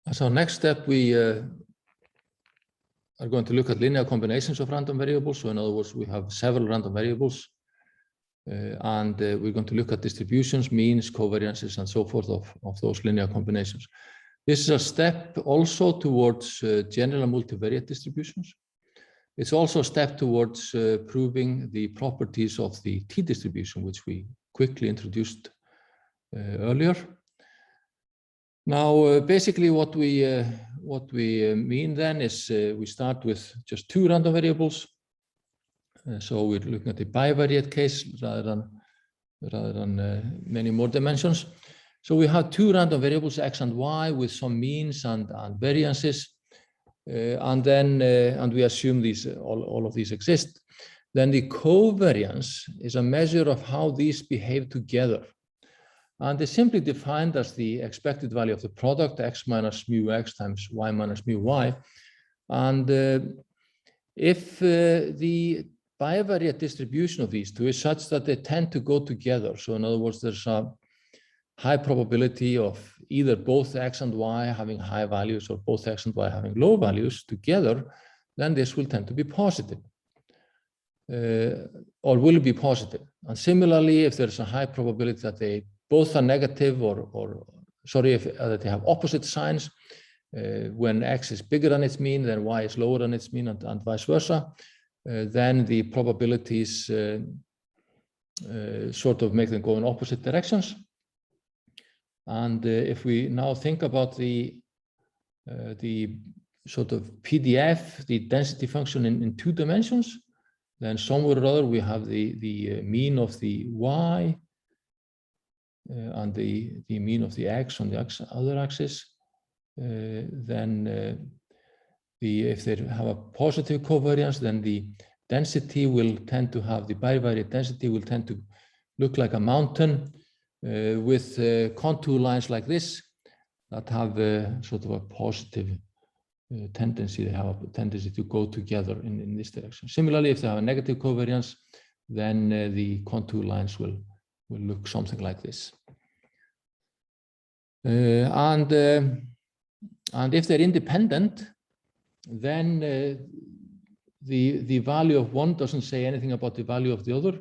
As our next step, we are going to look at linear combinations of random variables. So in other words, we have several random variables, and we're going to look at distributions, means, covariances, and so forth of those linear combinations. This is a step also towards general multivariate distributions. It's also a step towards proving the properties of the t-distribution, which we quickly introduced earlier. Now, basically, what we mean then is we start with just two random variables. So we're looking at the bivariate case rather than many more dimensions. So we have two random variables, x and y, with some means and variances, and we assume all of these exist. Then the covariance is a measure of how these behave together. And it's simply defined as the expected value of the product, x minus mu x times y minus mu y. And if the bivariate distribution of these two is such that they tend to go together, so in other words, there's a high probability of either both x and y having high values or both x and y having low values together, then this will tend to be positive, or will be positive. And similarly, if there's a high probability that they both are negative that they have opposite signs, when x is bigger than its mean, then y is lower than its mean, and vice versa, then the probabilities sort of make them go in opposite directions. And if we now think about the sort of PDF, the density function in two dimensions, then somewhere or other we have the mean of the y and the mean of the x on the other axis. Then if they have a positive covariance, then the density will tend to have, the bivariate density will tend to look like a mountain with contour lines like this that have sort of a positive tendency. They have a tendency to go together in this direction. Similarly, if they have a negative covariance, then the contour lines will look something like this. And if they're independent, then the value of one doesn't say anything about the value of the other.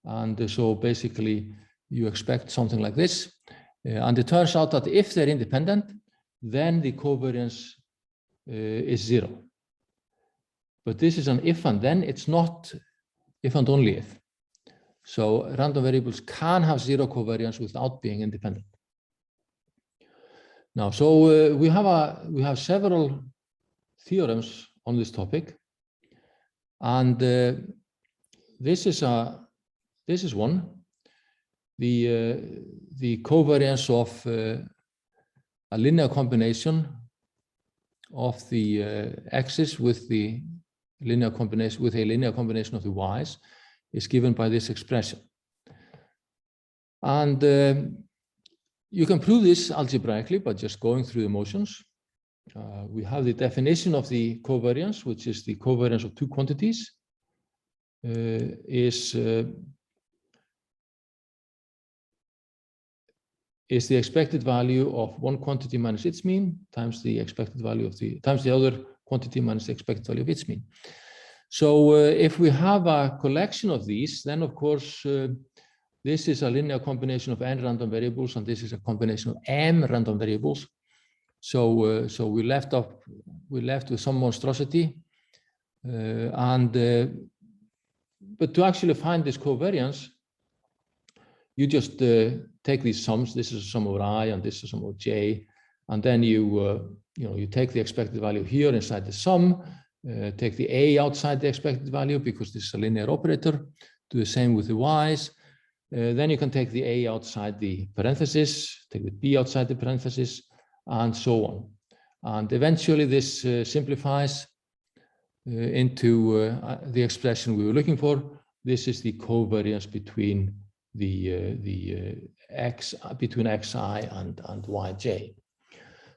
And so basically, you expect something like this. And it turns out that if they're independent, then the covariance is 0. But this is an if and then, it's not if and only if. So random variables can have 0 covariance without being independent. Now, so we have several theorems on this topic, and this is one. The covariance of a linear combination of the x's with the linear combination with a linear combination of the y's is given by this expression. And you can prove this algebraically by just going through the motions. We have the definition of the covariance, which is the covariance of two quantities, is the expected value of one quantity minus its mean times the expected value of times the other quantity minus the expected value of its mean. So if we have a collection of these, then of course this is a linear combination of n random variables, and this is a combination of m random variables. So so we left with some monstrosity, but to actually find this covariance, you just take these sums. This is a sum over I, and this is a sum over j, and then you take the expected value here inside the sum, take the a outside the expected value because this is a linear operator. Do the same with the y's. Then you can take the a outside the parenthesis, take the b outside the parenthesis, and so on. And eventually this simplifies into the expression we were looking for. This is the covariance between between xi and yj.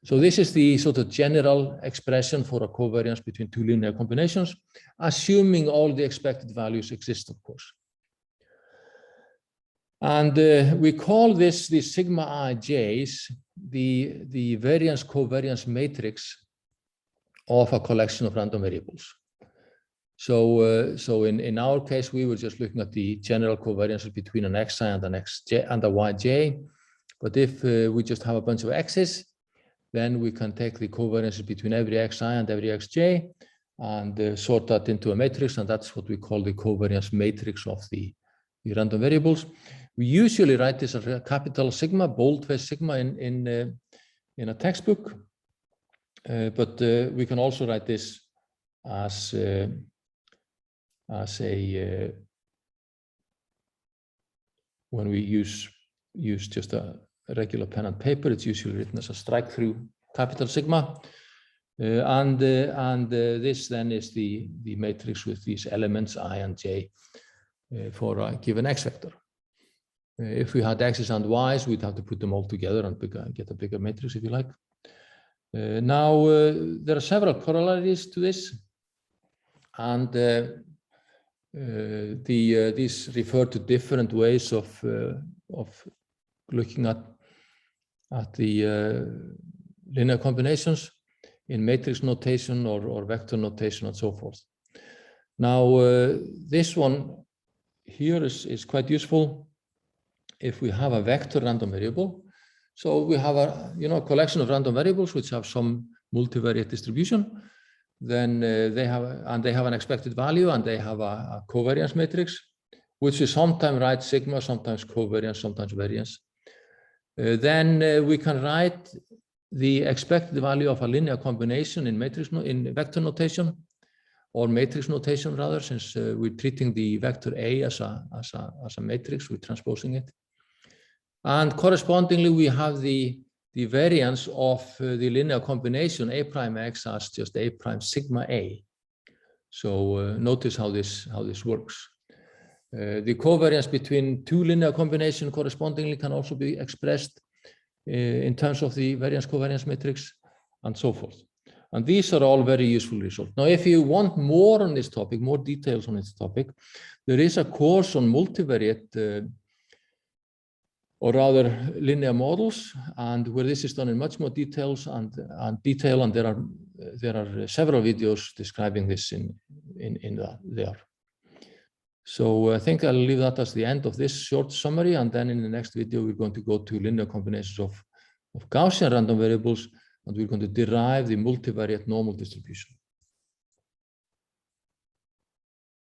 So this is the sort of general expression for a covariance between two linear combinations, assuming all the expected values exist, of course. And we call this the sigma ij's the variance covariance matrix of a collection of random variables. So in our case, we were just looking at the general covariances between an xi and an xj and a yj. But if we just have a bunch of x's, then we can take the covariances between every xi and every xj and sort that into a matrix, and that's what we call the covariance matrix of the random variables. We usually write this as a capital sigma, boldface sigma in a textbook, but we can also write this as a when we use just a regular pen and paper, it's usually written as a strike-through capital sigma. This then is the matrix with these elements I and j for a given x vector. If we had x's and y's, we'd have to put them all together and get a bigger matrix, if you like. Now, there are several corollaries to this, and these refer to different ways of looking at the linear combinations in matrix notation or vector notation and so forth. Now, this one here is quite useful if we have a vector random variable. So we have a collection of random variables which have some multivariate distribution. Then they have an expected value, and they have a covariance matrix, which we sometimes write sigma, sometimes covariance, sometimes variance. Then we can write the expected value of a linear combination in vector notation, or matrix notation rather, since we're treating the vector A as a matrix, we're transposing it. And correspondingly, we have the variance of the linear combination A prime X as just A prime sigma A. So notice how this works. The covariance between two linear combinations correspondingly can also be expressed in terms of the variance covariance matrix and so forth. And these are all very useful results. Now, if you want more on this topic, more details on this topic, there is a course on multivariate or rather linear models, and where this is done in much more detail, and there are several videos describing this in there. So I think I'll leave that as the end of this short summary, and then in the next video we're going to go to linear combinations of Gaussian random variables, and we're going to derive the multivariate normal distribution.